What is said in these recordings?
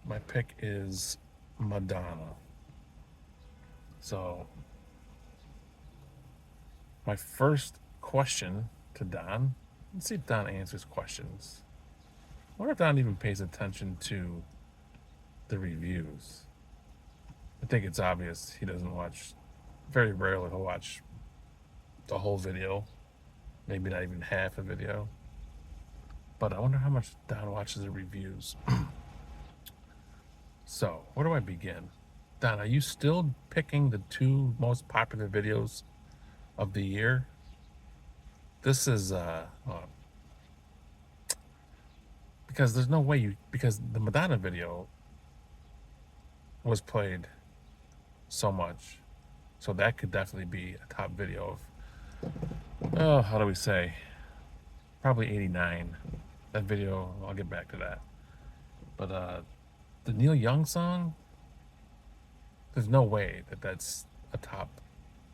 My pick is Madonna. So, my first question to Don, let's see if Don answers questions. I wonder if Don even pays attention to the reviews. I think it's obvious he doesn't watch, very rarely he'll watch the whole video, maybe not even half a video. But I wonder how much Don watches the reviews. So, where do I begin? Don, are you still picking the two most popular videos of the year? This is because there's no way you, because the Madonna video was played so much, so that could definitely be a top video of, oh, how do we say, probably 89. That video, I'll get back to that. But the Neil Young song, there's no way that that's a top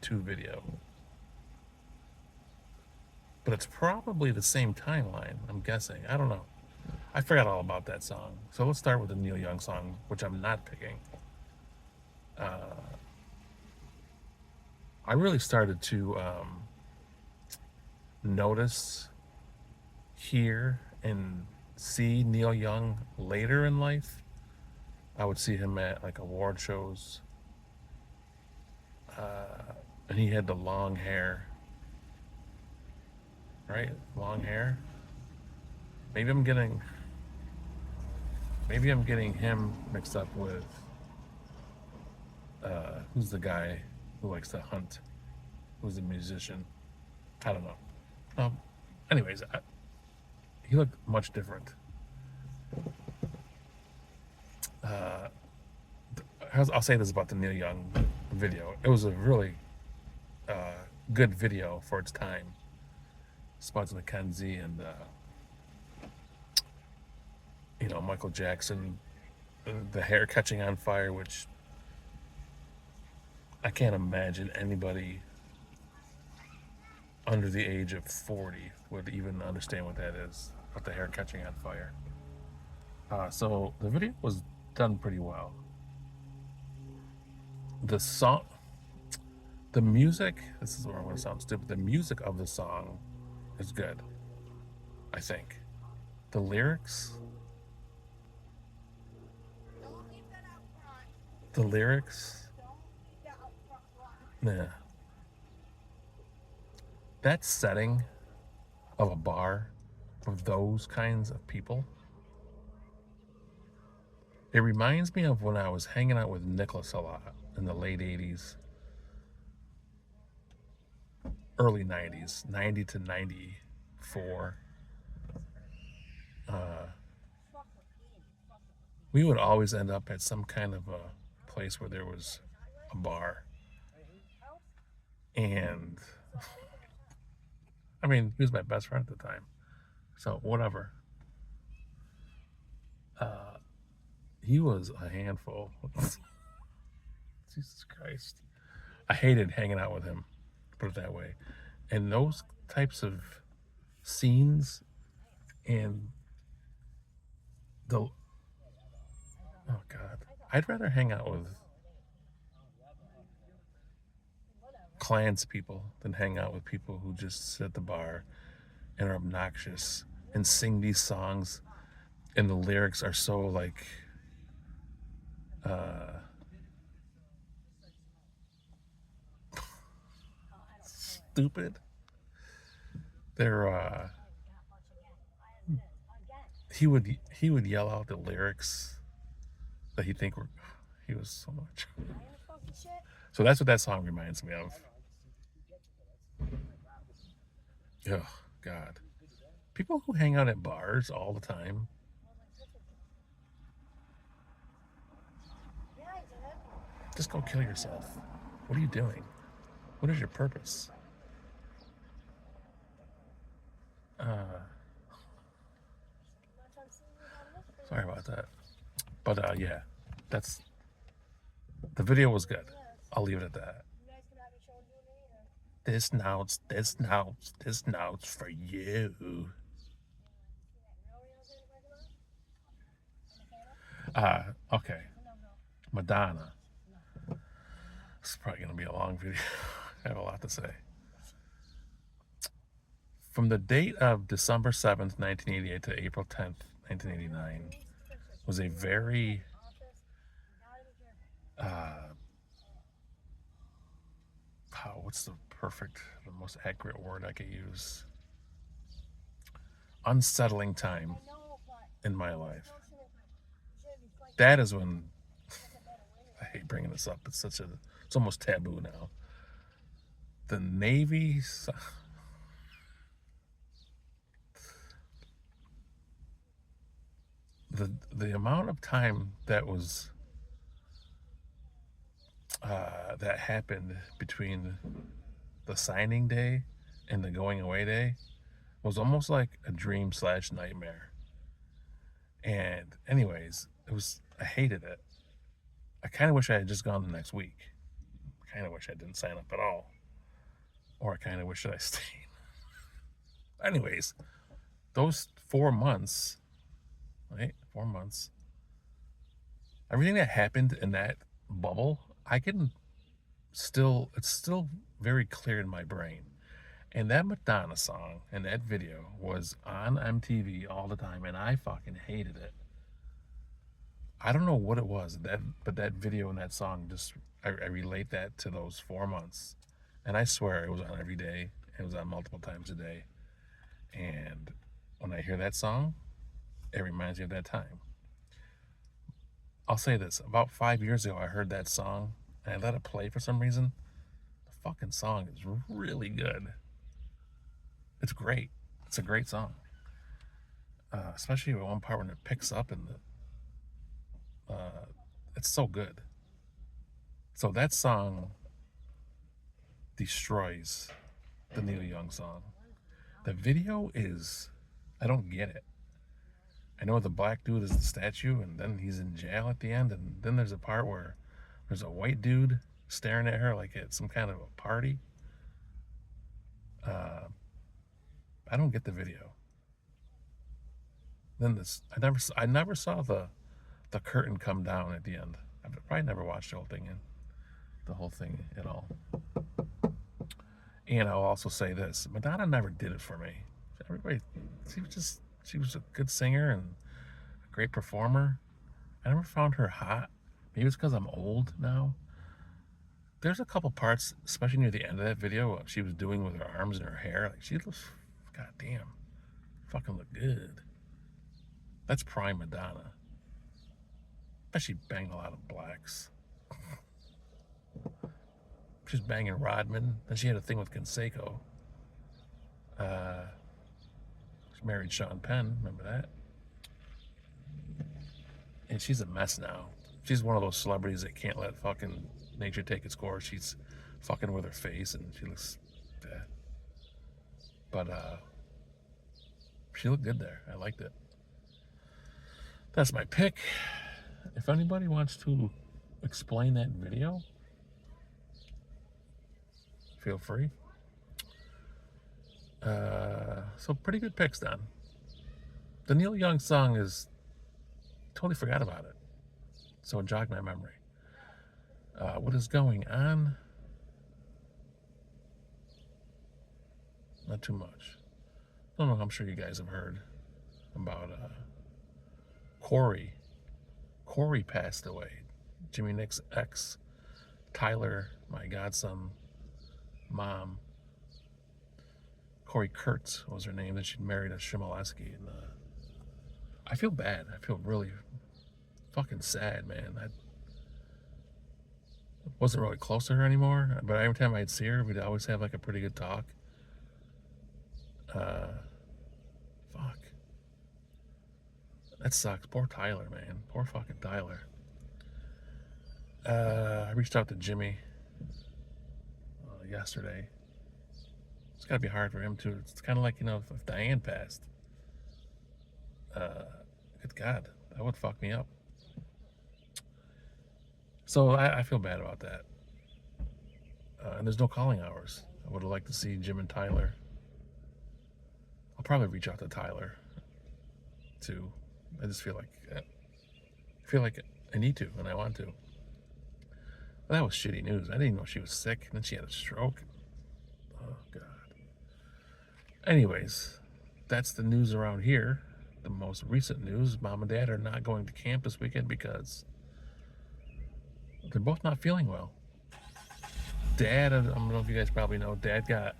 two video. But it's probably the same timeline, I'm guessing. I don't know. I forgot all about that song. So let's start with the Neil Young song, which I'm not picking. I really started to notice, hear, and see Neil Young later in life. I would see him at like award shows, and he had the long hair, right? Long hair. Maybe I'm getting, maybe I'm getting him mixed up with who's the guy who likes to hunt? Who's the musician? I don't know. Um, anyways, he looked much different. I'll say this about the Neil Young video. It was a really good video for its time. Spuds MacKenzie and Michael Jackson, the hair catching on fire, which I can't imagine anybody under the age of 40 would even understand what that is, what the hair catching on fire. So the video was done pretty well. The song, the music, this is where I'm going to sound stupid. The music of the song is good, I think. The lyrics, the lyrics, nah. That setting of a bar for those kinds of people, it reminds me of when I was hanging out with Nicholas a lot in the late 80s, early 90s, 90 to 94. We would always end up at some kind of a place where there was a bar. And I mean, he was my best friend at the time. So, whatever. He was a handful. Jesus Christ. I hated hanging out with him, put it that way. And those types of scenes and the, oh God, I'd rather hang out with clans people than hang out with people who just sit at the bar and are obnoxious and sing these songs, and the lyrics are so like stupid. They're he would yell out the lyrics that he was so much. So that's what that song reminds me of. Oh God, people who hang out at bars all the time, just go kill yourself. What are you doing? What is your purpose? Sorry about that. But yeah, that's the video was good. I'll leave it at that. This note's for you. Okay. Madonna. This is probably going to be a long video. I have a lot to say. From the date of December 7th, 1988 to April 10th, 1989 was a very what's the most accurate word I could use? Unsettling time in my life. That is when I hate bringing this up. It's almost taboo now. The Navy, the amount of time that was that happened between the signing day and the going away day was almost like a dream / nightmare. And anyways, I hated it. I kind of wish I had just gone the next week. I kind of wish I didn't sign up at all. Or I kind of wish that I stayed. Anyways, those 4 months, right? 4 months. Everything that happened in that bubble, it's still very clear in my brain. And that Madonna song and that video was on MTV all the time, and I fucking hated it. I don't know what it was, but that video and that song I relate that to those 4 months. And I swear it was on every day. It was on multiple times a day. And when I hear that song, it reminds me of that time. I'll say this. About 5 years ago, I heard that song, and I let it play for some reason. The fucking song is really good. It's great. It's a great song. Especially at one part when it picks up and it's so good. So that song destroys the Neil Young song. The video I don't get it. I know the black dude is the statue, and then he's in jail at the end, and then there's a part where there's a white dude staring at her like at some kind of a party. I don't get the video. Then I never saw the curtain come down at the end. I've probably never watched the whole thing at all. And I'll also say this: Madonna never did it for me. She was a good singer and a great performer. I never found her hot. Maybe it's because I'm old now. There's a couple parts, especially near the end of that video, what she was doing with her arms and her hair. Like, she looks, goddamn, fucking look good. That's prime Madonna. Bet she banged a lot of blacks. She's banging Rodman. Then she had a thing with Canseco. She married Sean Penn. Remember that? And she's a mess now. She's one of those celebrities that can't let fucking nature take its course. She's fucking with her face, and she looks bad. But she looked good there. I liked it. That's my pick. If anybody wants to explain that video, feel free. So pretty good picks then. The Neil Young song totally forgot about it. So it jogged my memory. What is going on? Not too much. I don't know, I'm sure you guys have heard about Corey. Corey passed away. Jimmy Nick's ex, Tyler, my godson, mom. Corey Kurtz was her name. Then she married a Shimoleski. And I feel bad. I feel really fucking sad, man. I wasn't really close to her anymore, but every time I'd see her, we'd always have like a pretty good talk. Fuck. That sucks. Poor Tyler, man. Poor fucking Tyler. I reached out to Jimmy yesterday. It's gotta be hard for him too. It's kind of like, if Diane passed. Good God, that would fuck me up. So I feel bad about that. And there's no calling hours. I would have liked to see Jim and Tyler. I'll probably reach out to Tyler too. I just feel like I feel like I need to, and I want to. But that was shitty news. I didn't know she was sick, and then she had a stroke. Oh, God. Anyways, that's the news around here. The most recent news, Mom and Dad are not going to camp this weekend because they're both not feeling well. Dad, I don't know if you guys probably know, Dad got,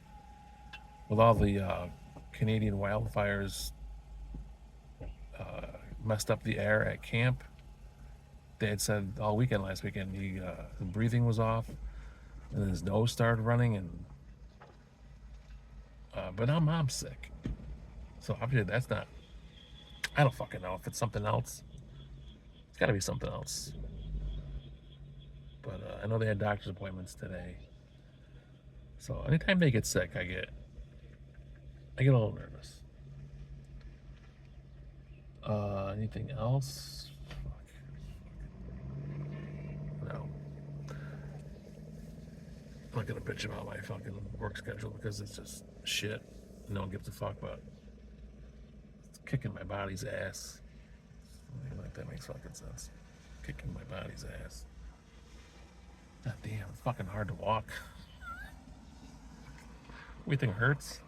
with all the Canadian wildfires, messed up the air at camp. Dad said all weekend last weekend his breathing was off, and then his nose started running, and but now Mom's sick. So obviously that's not. I don't fucking know if it's something else. It's got to be something else. But I know they had doctor's appointments today. So anytime they get sick, I get a little nervous. Anything else? Fuck. No. I'm not gonna bitch about my fucking work schedule because it's just shit. No one gives a fuck about. It's kicking my body's ass. I like that makes fucking sense. Kicking my body's ass. God damn, it's fucking hard to walk. Everything hurts.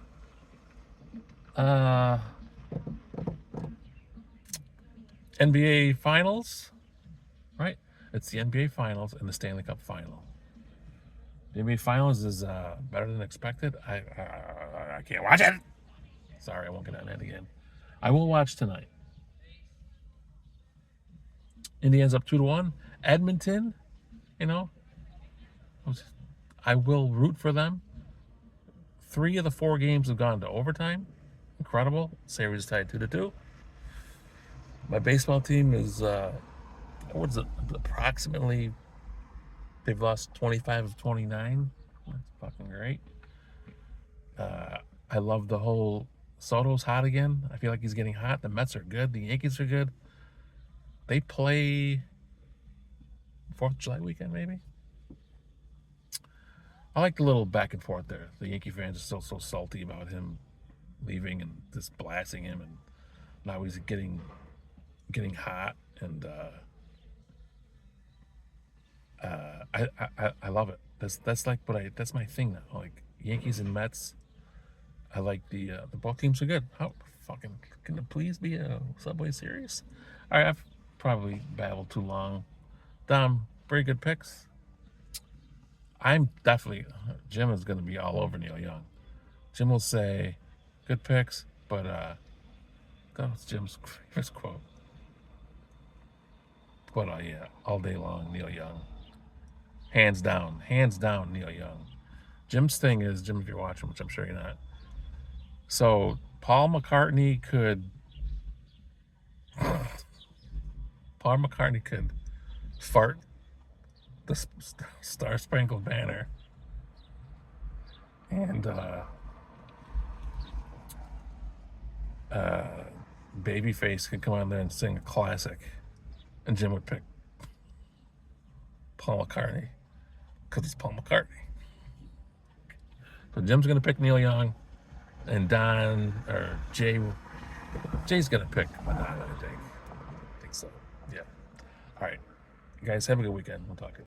NBA Finals, right? It's the NBA Finals and the Stanley Cup Final. The NBA Finals is better than expected. I can't watch it. Sorry, I won't get on that again. I will watch tonight. Indians up 2-1. Edmonton, you know, I will root for them. 3 of the 4 games have gone to overtime. Incredible. Series is tied 2-2. My baseball team is, what's it, approximately, they've lost 25 of 29. That's fucking great. I love the whole Soto's hot again. I feel like he's getting hot. The Mets are good. The Yankees are good. They play 4th of July weekend, maybe. I like the little back and forth there. The Yankee fans are still so salty about him leaving and just blasting him, and now he's getting hot, and I love it. That's like that's my thing now. Like Yankees and Mets. I like the both teams are good. How fucking can it please be a Subway Series? All right, I've probably babbled too long. Dom, very good picks. I'm definitely, Jim is going to be all over Neil Young. Jim will say, good picks, but that was Jim's first quote. But yeah, all day long, Neil Young. Hands down, Neil Young. Jim's thing is, Jim, if you're watching, which I'm sure you're not. So Paul McCartney could fart the Star Spangled Banner, and Babyface could come on there and sing a classic, and Jim would pick Paul McCartney because it's Paul McCartney. So Jim's gonna pick Neil Young, and Don or Jay's gonna pick Madonna. I think so. Yeah. All right, guys, have a good weekend. We'll talk to you later.